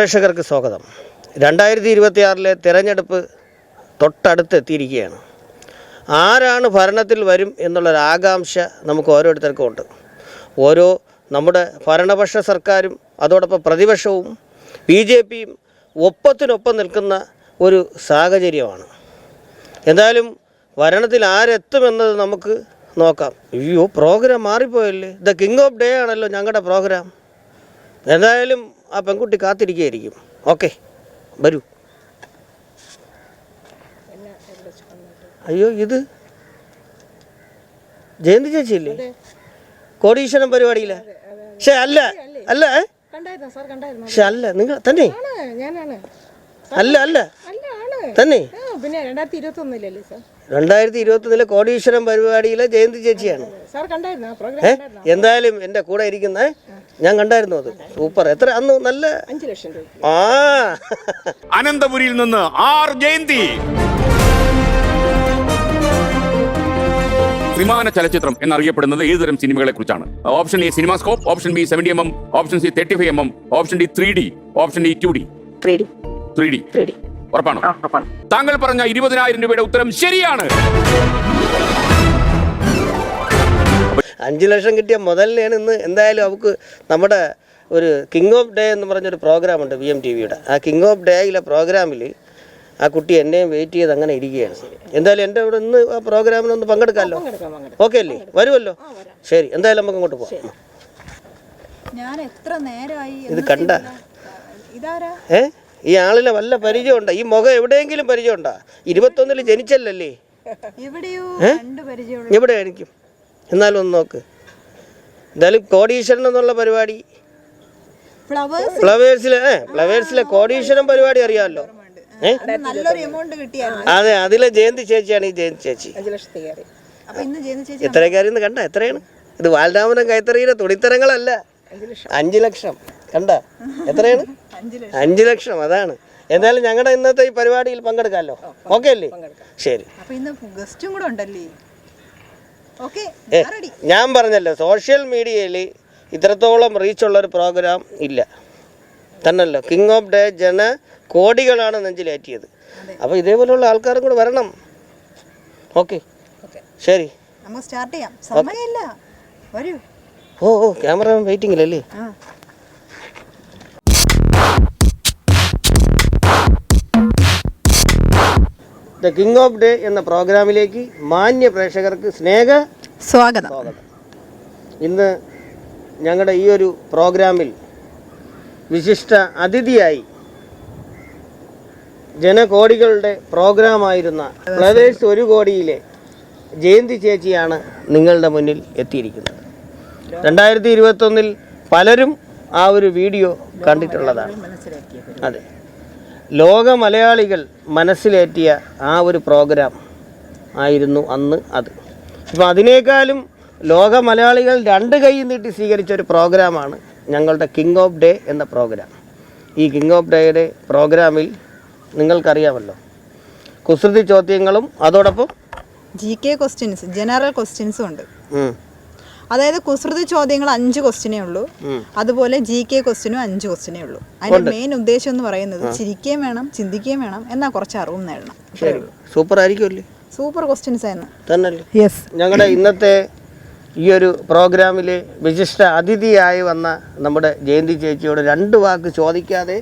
പ്രേക്ഷകർക്ക് സ്വാഗതം. 2026 തിരഞ്ഞെടുപ്പ് തൊട്ടടുത്തെത്തിയിരിക്കുകയാണ്. ആരാണ് ഭരണത്തിൽ വരും എന്നുള്ളൊരു ആകാംക്ഷ നമുക്ക് ഓരോരുത്തർക്കും ഉണ്ട്. നമ്മുടെ ഭരണപക്ഷ സർക്കാരും അതോടൊപ്പം പ്രതിപക്ഷവും BJPയും ഒപ്പത്തിനൊപ്പം നിൽക്കുന്ന ഒരു സാഹചര്യമാണ്. എന്തായാലും ഭരണത്തിൽ ആരെത്തുമെന്നത് നമുക്ക് നോക്കാം. പ്രോഗ്രാം മാറിപ്പോയല്ലേ. ദ കിങ് ഓഫ് ഡേ ആണല്ലോ ഞങ്ങളുടെ പ്രോഗ്രാം. എന്തായാലും ആ പെൺകുട്ടി കാത്തിരിക്കുകയായിരിക്കും. ഓക്കെ, വരൂ. അയ്യോ, ഇത് ജയന്തി ചേച്ചിയില്ലേ? കോടീശ്വരം പരിപാടിയില്ല. പക്ഷേ അല്ല പക്ഷെ അല്ല, നിങ്ങൾ തന്നെ അല്ല തന്നെ 2021 കോടീശ്വരം പരിപാടിയിലെ ജയന്തി ചേച്ചിയാണ്. എന്തായാലും എൻ്റെ കൂടെ ഇരിക്കുന്ന ഞാൻ കണ്ടായിരുന്നു. അത് സൂപ്പർ. എത്ര അന്ന് നല്ല 5 ലക്ഷം രൂപ. അനന്തപുരിയിൽ നിന്ന് ആർ ജയന്തി. ത്രിമാന ചലച്ചിത്രം എന്നറിയപ്പെടുന്നത് ഏതുതരം സിനിമകളെ കുറിച്ചാണ്? Option A CinemaScope, option B 70mm, option C 35mm, option D 3D, option D 2D. 3D ഉറപ്പാണോ? താങ്കൾ പറഞ്ഞ 20,000 രൂപയുടെ ഉത്തരം ശരിയാണ്. 5 ലക്ഷം കിട്ടിയ മുതലിനെയാണ് ഇന്ന്. എന്തായാലും അവർക്ക് നമ്മുടെ ഒരു കിങ് ഓഫ് ഡേ എന്ന് പറഞ്ഞൊരു പ്രോഗ്രാമുണ്ട് VMTVയുടെ. ആ കിങ് ഓഫ് ഡേയിലെ പ്രോഗ്രാമിൽ ആ കുട്ടി എന്നെയും വെയിറ്റ് ചെയ്ത് അങ്ങനെ ഇരിക്കുകയാണ്. എന്തായാലും എൻ്റെ ഇവിടെ ഇന്ന് ആ പ്രോഗ്രാമിനൊന്ന് പങ്കെടുക്കാമല്ലോ. ഓക്കെ അല്ലേ? വരുമല്ലോ? ശരി, എന്തായാലും നമുക്ക് അങ്ങോട്ട് പോകാം. ഇത് കണ്ട ഈ ആളിനെ വല്ല പരിചയമുണ്ടോ? ഈ മുഖം എവിടെയെങ്കിലും പരിചയമുണ്ടോ? 21 ജനിച്ചല്ലേ? എവിടെ ആയിരിക്കും? എന്നാലും ഒന്ന് നോക്ക്. എന്തായാലും കോടീശ്വരൻ എന്നുള്ള പരിപാടി ഫ്ലവേഴ്സിലെ കോടീശ്വരൻ പരിപാടി അറിയാമല്ലോ. അതെ, അതിലെ ജയന്തി ചേച്ചിയാണ് ഈ ജയന്തി ചേച്ചി. എത്ര കയറിയെന്ന് കണ്ട? എത്രയാണ് ഇത്? ബാലരാമനും കൈത്തറിയുടെ തുണിത്തരങ്ങളല്ല. 5 ലക്ഷം കണ്ട? എത്രയാണ്? 5 ലക്ഷം. അതാണ്. എന്തായാലും ഞങ്ങളുടെ ഇന്നത്തെ ഈ പരിപാടിയിൽ പങ്കെടുക്കാമല്ലോ. ഓക്കെ അല്ലേ? ശരി. ഞാൻ പറഞ്ഞല്ലോ, സോഷ്യൽ മീഡിയയിൽ ഇത്രത്തോളം റീച്ചുള്ളൊരു പ്രോഗ്രാം ഇല്ല തന്നല്ലോ. കിങ് ഓഫ് ഡേ കോടികളാണ് നെഞ്ചിലേറ്റിയത്. അപ്പോൾ ഇതേപോലെയുള്ള ആൾക്കാരും കൂടെ വരണം. ഓക്കെ, ശരി, ഓ ക്യാമറ വെയിറ്റിംഗിലല്ലേ? ദ കിങ് ഓഫ് ഡേ എന്ന പ്രോഗ്രാമിലേക്ക് മാന്യ പ്രേക്ഷകർക്ക് സ്വാഗതം. ഇന്ന് ഞങ്ങളുടെ ഈ ഒരു പ്രോഗ്രാമിൽ വിശിഷ്ട അതിഥിയായി ജനകോടികളുടെ പ്രോഗ്രാമായിരുന്ന ഫ്ലവേഴ്സ് 1 കോടിയിലെ ജയന്തി ചേച്ചിയാണ് നിങ്ങളുടെ മുന്നിൽ എത്തിയിരിക്കുന്നത്. 2021 പലരും ആ ഒരു വീഡിയോ കണ്ടിട്ടുള്ളതാണ്. അതെ, ലോക മലയാളികൾ മനസ്സിലേറ്റിയ ആ ഒരു പ്രോഗ്രാം ആയിരുന്നു അന്ന് അത്. ഇപ്പം അതിനേക്കാളും ലോക മലയാളികൾ 2 കൈ നീട്ടി സ്വീകരിച്ച ഒരു പ്രോഗ്രാമാണ് ഞങ്ങളുടെ കിങ് ഓഫ് ഡേ എന്ന പ്രോഗ്രാം. ഈ കിങ് ഓഫ് ഡേയുടെ പ്രോഗ്രാമിൽ നിങ്ങൾക്കറിയാമല്ലോ, കുസൃതി ചോദ്യങ്ങളും അതോടൊപ്പം GK ക്വസ്റ്റ്യൻസ്, ജനറൽ ക്വസ്റ്റ്യൻസും ഉണ്ട്. അതായത് കുസൃതി ചോദ്യങ്ങൾ 5 ക്വസ്റ്റ്യനേ ഉള്ളൂ. അതുപോലെ GK ക്വസ്റ്റ്യനും 5 ക്വസ്റ്റ്യനേ ഉള്ളൂ. അതിന്റെ മെയിൻ ഉദ്ദേശം എന്ന് പറയുന്നത് ചിരിക്കുകയും വേണം, ചിന്തിക്കുകയും വേണം, എന്നാൽ കുറച്ച് അറിവും നേടണം. ശരി, സൂപ്പർ ആയിരിക്കുമല്ലേ? സൂപ്പർ ക്വസ്റ്റ്യൻസ് ആയിരുന്നു തന്നല്ലേ? യെസ്. ഞങ്ങളുടെ ഇന്നത്തെ ഈ ഒരു പ്രോഗ്രാമിൽ വിശിഷ്ട അതിഥിയായി വന്ന നമ്മുടെ ജയന്തി ചേച്ചിയോട് 2 വാക്ക് ചോദിക്കാതെ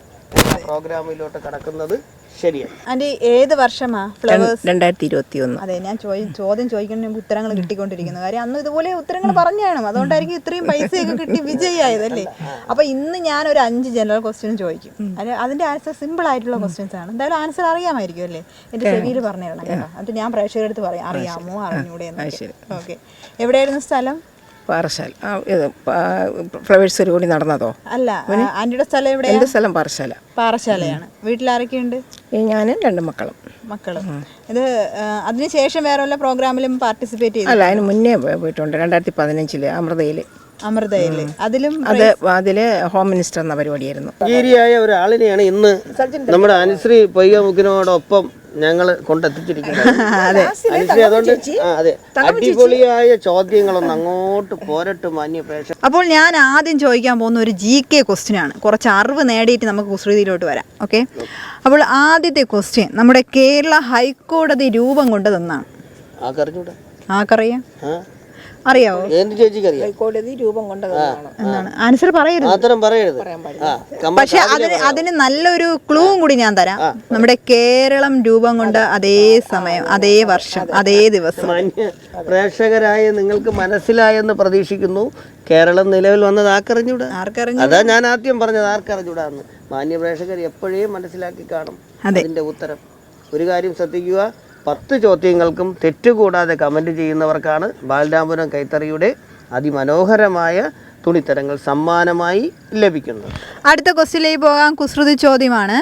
പ്രോഗ്രാമിലോട്ട് കടക്കുന്നത് ശരിയാണ്. ആൻറ്റി, ഏത് വർഷമാ ഫ്ലവേഴ്സ്? 2021. അതെ, ഞാൻ ചോദ്യം ചോദിക്കുന്ന ഉത്തരങ്ങൾ കിട്ടിക്കൊണ്ടിരിക്കുന്നു. കാര്യം അന്ന് ഇതുപോലെ ഉത്തരങ്ങൾ പറഞ്ഞു കാണും, അതുകൊണ്ടായിരിക്കും ഇത്രയും പൈസയൊക്കെ കിട്ടി വിജയിയായതല്ലേ. അപ്പൊ ഇന്ന് ഞാൻ ഒരു 5 ജനറൽ ക്വസ്റ്റ്യൻ ചോദിക്കും. അതിന്റെ ആൻസർ സിമ്പിൾ ആയിട്ടുള്ള ക്വസ്റ്റ്യൻസ് ആണ്. എന്തായാലും ആൻസർ അറിയാമായിരിക്കും അല്ലേ? എന്റെ ചെവിയിൽ പറഞ്ഞു തരണം കേട്ടോ. എന്നിട്ട് ഞാൻ പ്രേക്ഷകരുടെ അടുത്ത് പറയാം അറിയാമോ അറിഞ്ഞൂടെ എന്ന്. ഓക്കെ, എവിടെയായിരുന്നു സ്ഥലം? പാറശാല. ഫ്ലവേഴ്സ് 1 കോടി നടന്നതോ? അല്ല, ആന്റിയുടെ സ്ഥലം എവിടെ? എന്റെ സ്ഥലം പാറശാല. പാറശാലയാണ്. വീട്ടിലാരൊക്കെയുണ്ട്? ഞാനും 2 മക്കളും. ഇത് അതിനുശേഷം വേറെ വല്ല പ്രോഗ്രാമിലും പാർട്ടിസിപ്പേറ്റ് ചെയ്തു? അല്ല, അതിന് മുന്നേ പോയിട്ടുണ്ട്. 2015 അമൃതയില്. അതില് ഹോം മിനിസ്റ്റർ എന്ന പരിപാടിയായിരുന്നു. ഒരാളിനെയാണ് ഇന്ന് നമ്മുടെ അനുശ്രീ പൊയ്കമുക്കിനോടൊപ്പം ഞങ്ങൾ കൊണ്ടെത്തിച്ചിരിക്കുന്നത്. അനുശ്രീ, അതുകൊണ്ട് അതെ, അടിപൊളിയായ ചോദ്യങ്ങളൊന്നും അങ്ങോട്ട് പോരട്ട് മാന്യ പ്രേക്ഷകർ. അപ്പോൾ ഞാൻ ആദ്യം ചോദിക്കാൻ പോകുന്ന ഒരു GK ക്വസ്റ്റ്യൻ ആണ്. കുറച്ച് അറിവ് നേടിയിട്ട് നമുക്ക് കുസൃതിയിലോട്ട് വരാം. ഓക്കെ, അപ്പോൾ ആദ്യത്തെ ക്വസ്റ്റ്യൻ, നമ്മുടെ കേരള ഹൈക്കോടതി രൂപം കൊണ്ടതെന്നാണ്? ആർക്കറിഞ്ഞൂടാ? ആർക്കറിയാം? അറിയാവോ? എന്ത് ചേച്ചിക്കറിയാം? ഹൈക്കോടതി രൂപം കൊണ്ടതാണ് എന്നാണ് ആൻസർ പറയരുത്. മാത്രം പറയരുത്. പക്ഷെ അതിന് നല്ലൊരു ക്ലൂവും കൂടി ഞാൻ തരാം. നമ്മുടെ കേരളം രൂപം കൊണ്ട് അതേ സമയം, അതേ വർഷം, അതേ ദിവസം. മാന്യ പ്രേക്ഷകരായ നിങ്ങൾക്ക് മനസ്സിലായെന്ന് പ്രതീക്ഷിക്കുന്നു. കേരളം നിലവിൽ വന്നത് ആർക്കറിഞ്ഞൂടാ? അതാ ഞാൻ ആദ്യം പറഞ്ഞത്, ആർക്കറിഞ്ഞൂടാന്ന്. മാന്യ പ്രേക്ഷകർ എപ്പോഴേ മനസ്സിലാക്കി കാണും അതിന്റെ ഉത്തരം. ഒരു കാര്യം ശ്രദ്ധിക്കുക, 10 ചോദ്യങ്ങൾക്കും തെറ്റുകൂടാതെ കമൻറ്റ് ചെയ്യുന്നവർക്കാണ് ബാലരാമപുരം കൈത്തറിയുടെ അതിമനോഹരമായ തുണിത്തരങ്ങൾ സമ്മാനമായി ലഭിക്കുന്നത്. അടുത്ത ക്വസ്റ്റ്യനിലേക്ക് പോകാം. കുസൃതി ചോദ്യമാണ്.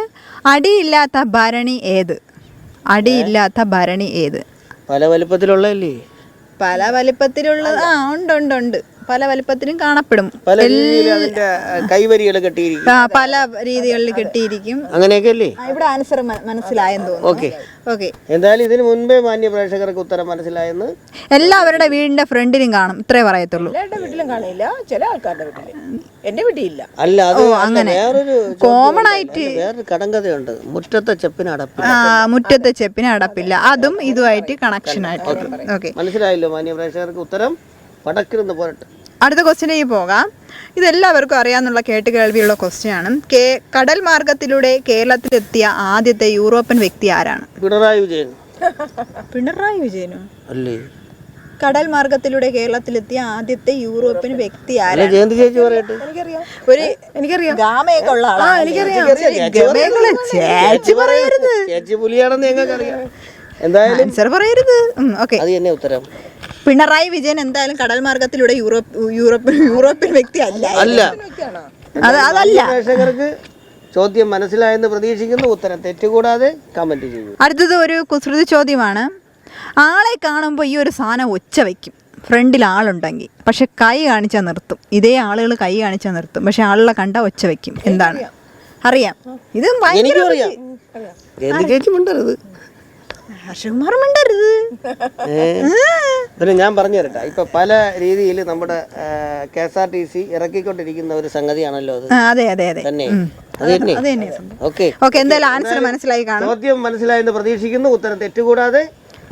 അടിയില്ലാത്ത ഭരണി ഏത്? അടിയില്ലാത്ത ഭരണി ഏത്? പല വലുപ്പത്തിലുള്ളതല്ലേ? പല വലിപ്പത്തിലുള്ളത് ഉണ്ട്. പല വലിപ്പത്തിലും കാണപ്പെടും. പല രീതിയിൽ അതിന്റെ കൈവരികൾ കെട്ടിയിരിക്കും. പല രീതികളിൽ കെട്ടിയിരിക്കും. അങ്ങനെയൊക്കെ അല്ലേ? ഇവിടെ ആൻസർ മനസ്സിലായെന്ന് തോന്നുന്നു. ഓക്കെ. എന്തായാലും ഇതിന് മുൻപേ മാന്യ പ്രേക്ഷകർക്ക് ഉത്തരം മനസ്സിലായെന്ന്. എല്ലാവരുടെ വീടിന്റെ ഫ്രണ്ടിലും കാണും, ഇത്രേ പറയത്തുള്ളൂ. എല്ലാവരുടെ വീട്ടിലും കാണില്ല, ചില ആൾക്കാരുടെ വീട്ടില്. എന്റെ വീട്ടിലില്ല. അല്ല, അത് അങ്ങനെ വേറൊരു കോമൺ ആയിട്ട് വേറൊരു കടങ്കഥയുണ്ട്. മുറ്റത്തെ ചെപ്പിന് അടപ്പില്ല. മുറ്റത്തെ ചെപ്പിന് അടപ്പില്ല. അതും ഇതുമായിട്ട് കണക്ഷൻ ആയിട്ട്. ഓക്കെ, മനസ്സിലായല്ലോ മാന്യ പ്രേക്ഷകർക്ക്? ഉത്തരം പടക്കിരുന്ന് പോരട്ടെ. അടുത്ത ക്വസ്റ്റ്യനിലേക്ക് പോകാം. ഇതെല്ലാവർക്കും അറിയാവുന്ന കേട്ടുകേൾവിയുള്ള ക്വസ്റ്റ്യൻ ആണ്. കടൽ മാർഗത്തിലൂടെ കേരളത്തിലെത്തിയ ആദ്യത്തെ യൂറോപ്യൻ വ്യക്തി ആരാണ്? പിണറായി വിജയൻ. പിണറായി വിജയനോ? അല്ലേ? കടൽ മാർഗത്തിലൂടെ കേരളത്തിലെത്തിയ ആദ്യത്തെ യൂറോപ്യൻ വ്യക്തി ആരാണ്? ജയന്തി ചേച്ചി പറയട്ടെ. എനിക്കറിയാം. ഗാമയൊക്കെ ഉള്ള ആളാണ്. ചേച്ചി പുലിയാണെന്ന് ഞങ്ങൾക്ക് അറിയാം. എന്തായാലും ആൻസർ പറയരുത്. ഓക്കെ, അത് തന്നെ ഉത്തരം. പിണറായി വിജയൻ എന്തായാലും കടൽ മാർഗത്തിലൂടെ യൂറോപ്യൻ വ്യക്തി അല്ല. അതല്ല. പ്രേക്ഷകർക്ക് ചോദ്യം മനസ്സിലായെന്ന് പ്രതീക്ഷിക്കുന്നു. ഉത്തരം തെറ്റുകൂടാതെ കമന്റ് ചെയ്യൂ. അടുത്തത് ഒരു കുസൃതി ചോദ്യമാണ്. ആളെ കാണുമ്പോൾ ഈ ഒരു സാധനം ഒച്ച വയ്ക്കും ഫ്രണ്ടിൽ ആളുണ്ടെങ്കിൽ, പക്ഷെ കൈ കാണിച്ചാൽ നിർത്തും. ഇതേ ആളുകൾ കൈ കാണിച്ചാൽ നിർത്തും, പക്ഷെ ആളുകളെ കണ്ടാൽ ഒച്ച വയ്ക്കും. എന്താണ്? അറിയാം. ഇത് എനിക്കും അറിയാം. ജയന്തി ചേച്ചി മിണ്ടരുത്. ഞാൻ പറഞ്ഞു തരട്ടെ. ഇപ്പൊ പല രീതിയിൽ നമ്മുടെ KSRTC ഇറക്കിക്കൊണ്ടിരിക്കുന്ന ഒരു സംഗതിയാണല്ലോ അത്. തന്നെ. ഓക്കെ, എന്തായാലും ആൻസർ മനസ്സിലായി കാണും. ചോദ്യം മനസ്സിലായെന്ന് പ്രതീക്ഷിക്കുന്നു. ഉത്തരം തെറ്റുകൂടാതെ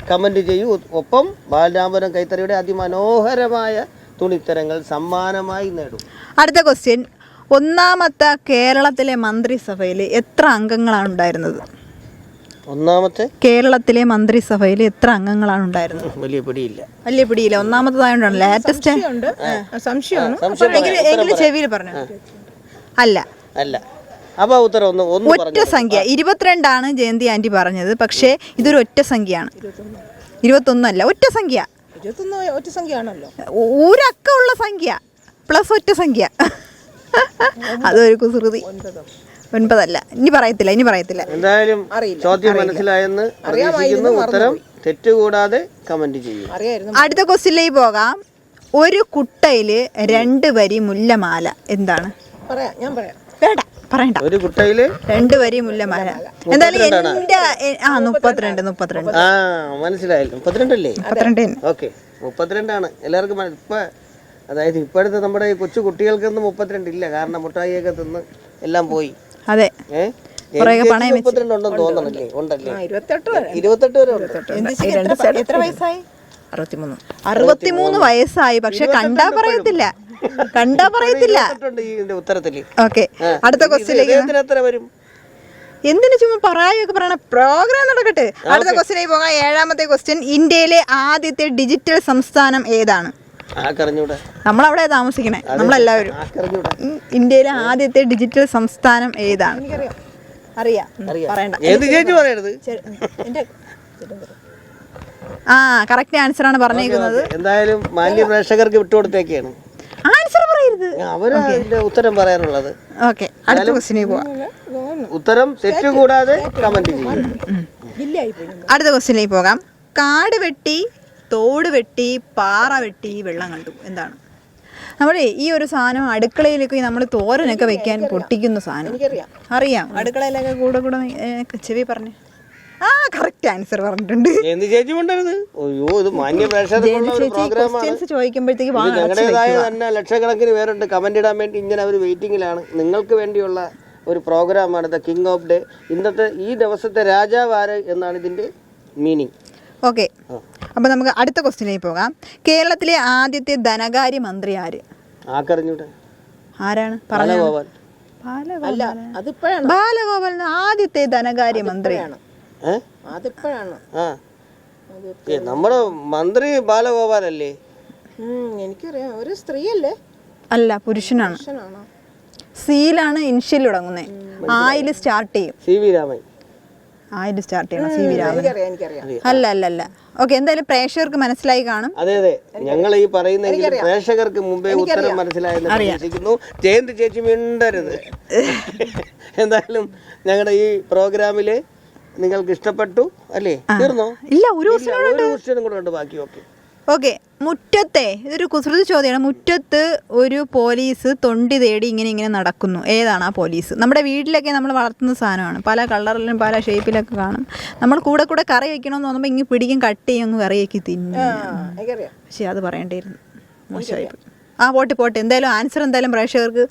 കമന്റ് ചെയ്യൂ. ഒപ്പം ബാലരാമപുരം കൈത്തറിയുടെ അതിമനോഹരമായ തുണിത്തരങ്ങൾ സമ്മാനമായി നേടും. അടുത്ത ക്വസ്റ്റ്യൻ, ഒന്നാമത്തെ കേരളത്തിലെ മന്ത്രിസഭയിൽ എത്ര അംഗങ്ങളാണ് ഉണ്ടായിരുന്നത്? ഒന്നാമത്തെ കേരളത്തിലെ മന്ത്രിസഭയിൽ എത്ര അംഗങ്ങളാണ് ഉണ്ടായിരുന്നത്? വലിയ പിടിയില്ല. ഒന്നാമത്തേതായോണ്ടാണ് ലേറ്റസ്റ്റ്. സംശയമാണ്. ചെവിയിൽ പറഞ്ഞു. അല്ല. അപ്പൊ ഉത്തരം ഒറ്റ സംഖ്യ 22 ആണ് ജയന്തി ആന്റി പറഞ്ഞത്. പക്ഷേ ഇതൊരു ഒറ്റ സംഖ്യയാണ്. 21 അല്ല, ഒറ്റ സംഖ്യ. 21 ഒറ്റ സംഖ്യ ആണല്ലോ. ഒരക്ക ഉള്ള സംഖ്യ പ്ലസ് ഒറ്റ സംഖ്യ. അതൊരു കുസൃതി. 9 അല്ല. ഇനി പറയത്തില്ല. എന്തായാലും ചോദ്യം മനസ്സിലായെന്ന് പ്രതീക്ഷിക്കുന്നു. ഉത്തരം തെറ്റുകൂടാതെ കമന്റ് ചെയ്യും. അടുത്ത ക്വസ്റ്റ്യനിലേക്ക് പോകാം. ഒരു കുട്ടയില് 2 വരി മുല്ലമാല എന്താണ്? ഞാൻ പറയാം. പറയണ്ട. ഒരു കുട്ടയില് 2 വരി മുല്ലമാല. എന്തായാലും എന്റെ 32. മനസ്സിലായല്ലോ. 32 അല്ലേ? 32. ഓക്കെ, 32 ആണ് എല്ലാവർക്കും. ഇപ്പൊ അതായത് ഇപ്പോഴത്തെ നമ്മുടെ ഈ കൊച്ചു കുട്ടികൾക്കൊന്നും 32 ഇല്ല. കാരണം മുട്ടായിയൊക്കെ തിന്ന് എല്ലാം പോയി. അതെ. 32 ഉണ്ടെന്ന് തോന്നണല്ലേ? ഉണ്ടല്ലേ? 28 വരെ ഉണ്ട്. എത്ര വയസ്സായി? 63 വയസ്സായി. പക്ഷെ കണ്ടാ പറയത്തില്ല. ഉത്തരത്തില്. ഓക്കെ, അടുത്ത ക്വസ്റ്റ്യനിലേക്ക്. എത്ര വരും? എന്തിനു ചുമ്മാ പറയാനൊക്കെ പറയണ? പ്രോഗ്രാം നടക്കട്ടെ. അടുത്ത ക്വസ്റ്റ്യനിലേക്ക് പോകാം. 7ാമത്തെ ക്വസ്റ്റ്യൻ, ഇന്ത്യയിലെ ആദ്യത്തെ ഡിജിറ്റൽ സംസ്ഥാനം ഏതാണ്? നമ്മളവിടെ താമസിക്കണേ നമ്മളെല്ലാവരും. ഇന്ത്യയിലെ ആദ്യത്തെ ഡിജിറ്റൽ സംസ്ഥാനം ഏതാണ്? അറിയാം. പറയണ്ട. കറക്റ്റ് ആൻസർ ആണ് പറഞ്ഞേക്കുന്നത്. എന്തായാലും മാന്യ പ്രേക്ഷകർക്ക് വിട്ടുകൊടുത്തേക്കാണ്. ആൻസർ പറയരുത്, അവരുടെ ഉത്തരം പറയാനുള്ളത്. ഓക്കെ, അടുത്ത ക്വസ്റ്റ്യനിലേക്ക് പോവാം. ഉത്തരം തെറ്റുകൂടാതെ കമന്റ് ചെയ്യും. അടുത്ത ക്വസ്റ്റ്യനിലേക്ക് പോകാം. കാട് വെട്ടി, തോട് വെട്ടി, പാറ വെട്ടി, വെള്ളം കണ്ടു എന്താണ്? നമ്മുടെ ഈ ഒരു സാധനം അടുക്കളയിലേക്ക് നമ്മൾ തോരനൊക്കെ വെക്കാൻ പൊട്ടിക്കുന്ന സാധനം. അറിയാം. അടുക്കളയിലൊക്കെ കൂടെ ചെവി പറഞ്ഞേ. കറക്റ്റ് ആൻസർ പറഞ്ഞിട്ടുണ്ട്. ജയന്തി ചേച്ചി മിണ്ടരുത്. അയ്യോ, ഇത് മാന്യ പ്രേക്ഷകർക്കുള്ള ഒരു പ്രോഗ്രാമാണ്. ക്വസ്റ്റ്യൻസ് ചോദിക്കുമ്പോഴത്തേക്ക് ഞങ്ങളുടേതായ തന്നെ ലക്ഷക്കണക്കിന് പേരുണ്ട് കമന്റ് ഇടാൻ വേണ്ടി. ഇങ്ങനെ അവർ വെയിറ്റിംഗിലാണ്. നിങ്ങൾക്ക് വേണ്ടിയുള്ള ഒരു പ്രോഗ്രാമാണ് ദ കിങ് ഓഫ് ഡേ. ഇന്നത്തെ ഈ ദിവസത്തെ രാജാവ് ആര് എന്നാണ് ഇതിന്റെ മീനിങ്. ഓക്കെ, അപ്പൊ നമുക്ക് അടുത്ത ക്വസ്റ്റ്യനിലേക്ക് പോകാം. കേരളത്തിലെ ആദ്യത്തെ ധനകാര്യ മന്ത്രി ആര്? ആക്കറിഞ്ഞൂടെ? ആരാണ്? ബാലഗോപാൽ. ബാലഗോപാൽ ആദ്യത്തെ ധനകാര്യ മന്ത്രിയാണ്. അതിപ്പോഴാണ്. നമ്മുടെ മന്ത്രി ബാലഗോപാലല്ലേ? എനിക്കറിയാം, ഒരു സ്ത്രീയല്ലേ? അല്ല, പുരുഷനാണ്. സീലാണ് ഇൻഷ്യൽ തുടങ്ങുന്നത്. ആയിൽ സ്റ്റാർട്ട് ചെയ്യും. C V Raman. ആയിൽ സ്റ്റാർട്ട് ചെയ്യണം. C V Raman. എനിക്കറിയാം. അല്ല. ഓക്കെ, എന്തായാലും പ്രേക്ഷകർക്ക് മനസ്സിലായി കാണും. അതെ, ഞങ്ങൾ ഈ പറയുന്നെങ്കിൽ പ്രേക്ഷകർക്ക് മുമ്പേ ഉത്തരം മനസ്സിലായെന്ന് പ്രതീക്ഷിക്കുന്നു. ജയന്തി ചേച്ചി മിണ്ടരുത്. എന്തായാലും ഞങ്ങളുടെ ഈ പ്രോഗ്രാമില് നിങ്ങൾക്ക് ഇഷ്ടപ്പെട്ടു അല്ലേ? തീർന്നോ? ഇല്ല, ഒരു ക്വസ്റ്റ്യനും കൂടെ ഉണ്ട് ബാക്കി. ഓക്കെ, മുറ്റത്തെ ഇതൊരു കുസൃതി ചോദ്യമാണ്. മുറ്റത്ത് ഒരു പോലീസ് തൊണ്ടി തേടി ഇങ്ങനെ നടക്കുന്നു. ഏതാണ് ആ പോലീസ്? നമ്മുടെ വീട്ടിലൊക്കെ നമ്മൾ വളർത്തുന്ന സാധനമാണ്. പല കളറിലും പല ഷേപ്പിലൊക്കെ കാണും. നമ്മൾ കൂടെ കറി വയ്ക്കണമെന്ന് തോന്നുമ്പോൾ ഇങ്ങനെ പിടിക്കും, കട്ട് ചെയ്യും, അങ്ങ് കറിയൊക്കെ തിന്നും. പക്ഷെ അത് പറയേണ്ടിയിരുന്നു, മോശമായി. പോട്ടെ. എന്തായാലും ആൻസർ എന്തായാലും പ്രേക്ഷകർക്ക്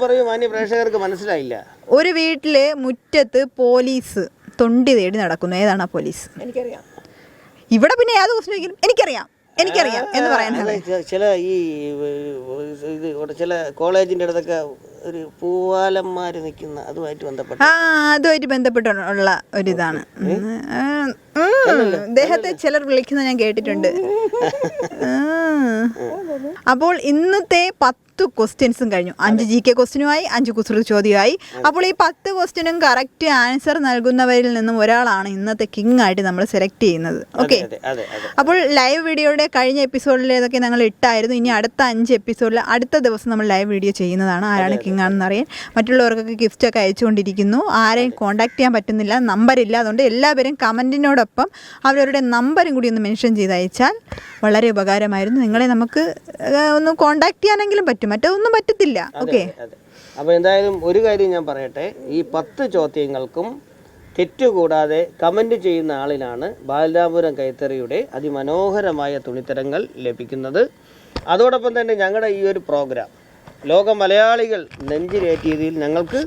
പറയൂ. മാന്യ പ്രേക്ഷകർക്ക് മനസ്സിലായില്ല. ഒരു വീട്ടില് മുറ്റത്ത് പോലീസ് തൊണ്ടി തേടി നടക്കുന്നു. ഏതാണ് ആ പോലീസ്? എനിക്കറിയാം. ഇവിടെ പിന്നെ ഏത് ക്വസ്റ്റ്യൻ ചോദിക്കും എനിക്കറിയാം എന്ന് പറയാൻ ചില ഈ ചില കോളേജിന്റെ അടുത്തൊക്കെ ഒരു പൂവാലന്മാര് നിൽക്കുന്ന അതുമായിട്ട് ബന്ധപ്പെട്ടുള്ള ഒരിതാണ്. അദ്ദേഹത്തെ ചിലർ വിളിക്കുന്നത് ഞാൻ കേട്ടിട്ടുണ്ട്. അപ്പോൾ ഇന്നത്തെ 10 ക്വസ്റ്റ്യൻസും കഴിഞ്ഞു. 5 GK ക്വസ്റ്റ്യനുമായി, 5 കുസൃതി ചോദ്യമായി. അപ്പോൾ ഈ 10 ക്വസ്റ്റ്യനും കറക്റ്റ് ആൻസർ നൽകുന്നവരിൽ നിന്നും ഒരാളാണ് ഇന്നത്തെ കിങ് ആയിട്ട് നമ്മൾ സെലക്ട് ചെയ്യുന്നത്. ഓക്കെ, അപ്പോൾ ലൈവ് വീഡിയോയുടെ കഴിഞ്ഞ എപ്പിസോഡിലേതൊക്കെ ഞങ്ങൾ ഇട്ടായിരുന്നു. ഇനി അടുത്ത 5 എപ്പിസോഡിൽ അടുത്ത ദിവസം നമ്മൾ ലൈവ് വീഡിയോ ചെയ്യുന്നതാണ്. ആരാണ് കിങ് ആണെന്ന് അറിയാൻ. മറ്റുള്ളവർക്കൊക്കെ ഗിഫ്റ്റൊക്കെ അയച്ചുകൊണ്ടിരിക്കുന്നു. ആരെയും കോൺടാക്ട് ചെയ്യാൻ പറ്റുന്നില്ല, നമ്പറില്ല. അതുകൊണ്ട് എല്ലാവരും കമൻറ്റിനോടൊപ്പം അവരവരുടെ നമ്പറും കൂടി ഒന്ന് മെൻഷൻ ചെയ്ത് അയച്ചാൽ വളരെ ഉപകാരമായിരുന്നു. നിങ്ങളെ നമുക്ക് ഒന്ന് കോൺടാക്ട് ചെയ്യാനെങ്കിലും പറ്റും, മറ്റൊന്നും പറ്റത്തില്ല. ഓക്കെ, അപ്പോൾ എന്തായാലും ഒരു കാര്യം ഞാൻ പറയട്ടെ. ഈ 10 ചോദ്യങ്ങൾക്കും തെറ്റുകൂടാതെ കമൻറ്റ് ചെയ്യുന്ന ആളിനാണ് ബാലരാമപുരം കൈത്തറിയുടെ അതിമനോഹരമായ തുണിത്തരങ്ങൾ ലഭിക്കുന്നത്. അതോടൊപ്പം തന്നെ ഞങ്ങളുടെ ഈ ഒരു പ്രോഗ്രാം ലോക മലയാളികൾ നെഞ്ചിലേറ്റിയതിൽ ഞങ്ങൾക്ക്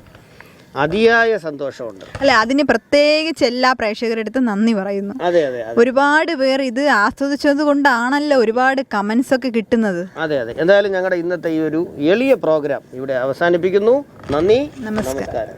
അതിയായ സന്തോഷമുണ്ട്. അല്ലെ, അതിന് പ്രത്യേകിച്ച് എല്ലാ പ്രേക്ഷകരുടെ അടുത്ത് നന്ദി പറയുന്നു. അതെ, ഒരുപാട് പേർ ഇത് ആസ്വദിച്ചത് കൊണ്ടാണല്ലോ ഒരുപാട് കമന്റ്സ് ഒക്കെ കിട്ടുന്നത്. അതെ. എന്തായാലും ഞങ്ങളുടെ ഇന്നത്തെ ഈ ഒരു എളിയ പ്രോഗ്രാം ഇവിടെ അവസാനിപ്പിക്കുന്നു. നന്ദി, നമസ്കാരം.